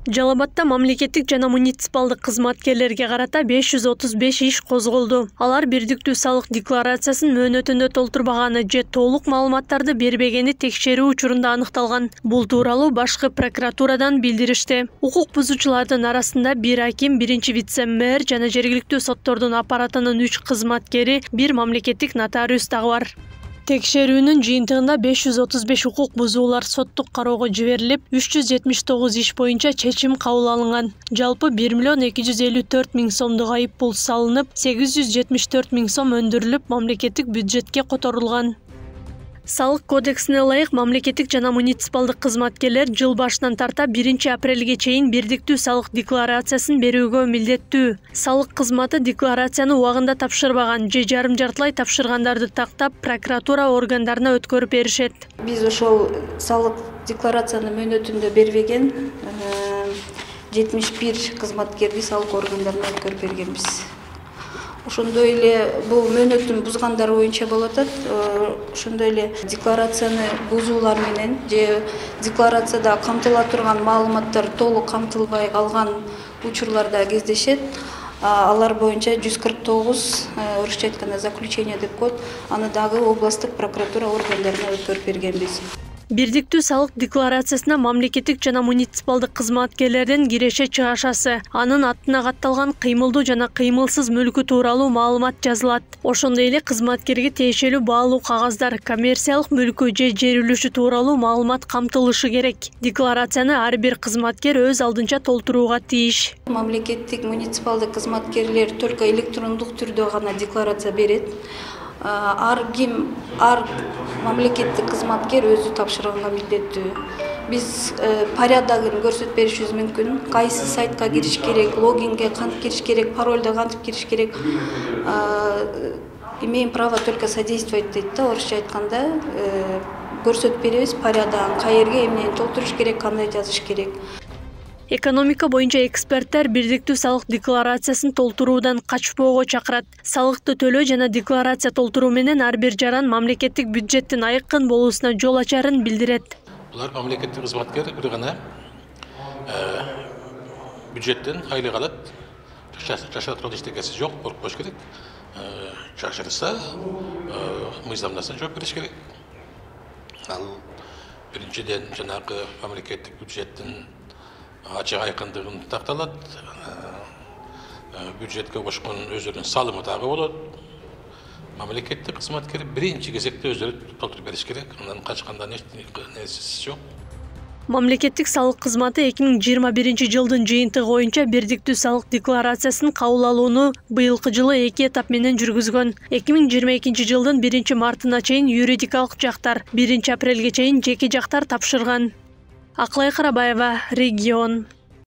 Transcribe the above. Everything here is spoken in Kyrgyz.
Жалал-Абадта мамлекеттик жана муниципалдык кызматкерлерге карата 535 иш козголду. Алар бирдиктүү салык декларациясын мөөнөтүндө толтурбаганы же толук маалыматтарды бербегени текшерүү учурунда аныкталган. Бул тууралуу башкы прокуратурадан билдиришти. Укук бузуучулардын арасында бир аким, биринчи вице-мэр жана жергиликтүү соттордун аппаратынын 3 кызматкери, бир мамлекеттик нотариус дагы бар. Текшерүүнүн жыйынтыгында 535 укук бузуулар соттук кароого жиберилип, 379 иш боюнча чечим кабыл алынган. Жалпы 1 миллион 254 миң сомдук айып пул салынып, 874 миң сом өндүрүлүп, мамлекеттик бюджетке которулган. Салык кодексине ылайык мамлекеттик жана муниципалдык кызматкерлер жыл башынан тарта 1 апрелге чейин бирдиктүү салык декларациясын берүүгө милдеттүү. Салык кызматы декларацияны убагында тапшырбаган же жарым-жартылай тапшыргандарды тактап, прокуратура органдарына өткөрүп беришет. Биз ошол салык декларацияны мөөнөтүндө бербеген 71 кызматкерди салык органдарына өткөрүп бергенбиз. Ошондой эле бул мөөнөтүн бузгандар боюнча болуп атат. Ошондой эле декларацияны бузуулар менен же декларацияда камтыла турган маалыматтар толук камтылбай калган учурлар да кездешет. Алар боюнча 149, орусча айтканда заключение деп коет, аны дагы областтык прокуратура органдарына өткөрүп бергенбиз. Бирдиктүү салык декларациясына мамлекеттик жана муниципалдык кызматкерлердин киреше чыгашасы, анын атына катталган кыймылдуу жана кыймылсыз мүлкү тууралуу маалымат жазылат. Ошондой эле кызматкерге тиешелүү баалуу кагаздар, коммерциялык мүлкү же жер үлүшү тууралуу маалымат камтылышы керек. Декларацияны ар бир кызматкер өз алдынча толтурууга тийиш. Мамлекеттик муниципалдык кызматкерлер только электрондук түрдө гана декларация берет. Ар мамлекеттик кызматкер өзү тапшырганга милдеттүү. Биз порядогун көрсөтүп беришибиз мүмкүн. Кайсы сайтка кириш керек, логинге кантип кириш керек, парольду кантип кириш керек. Имеем право только содействовать дейт да, орусча айтканда. Көрсөтүп беребиз порядогун, каерге эмнени толтуруш керек, кандай жазыш керек. Экономика боюнча эксперттер бирдиктүү салык декларациясын толтуруудан качпоого чакырат. Салыкты төлөө жана декларация толтуруу менен ар бир жаран мамлекеттик бюджеттин айкын болуусуна жол ачарын билдирет. Булар мамлекеттик кызматкер бир гана бюджеттен айлык алат. Жашап турган эчтекеси жок, коркпош керек. Жашырса, мыйзамдаса жооп бериш керек. Ал биринчиден жанагы мамлекеттик бюджеттин ачык айкындыгын такталат, бюджетке кошкон өзүнүн салымы дагы болот. Мамлекеттик кызматкер биринчи кезекте өзүрү толтуруп бериш керек, андан качкандан нерсеси жок. Мамлекеттик салык кызматы 2021 жылдын жыйынтыгы боюнча бирдиктүү салык декларациясын кабыл алууну быйылкы жылы 2 этап менен жүргүзгөн. 2022 жылдын 1 мартына чейин юридикалык жактар, 1 апрелге чейин жеке жактар тапшырган. Аклай Карабаева, Регион.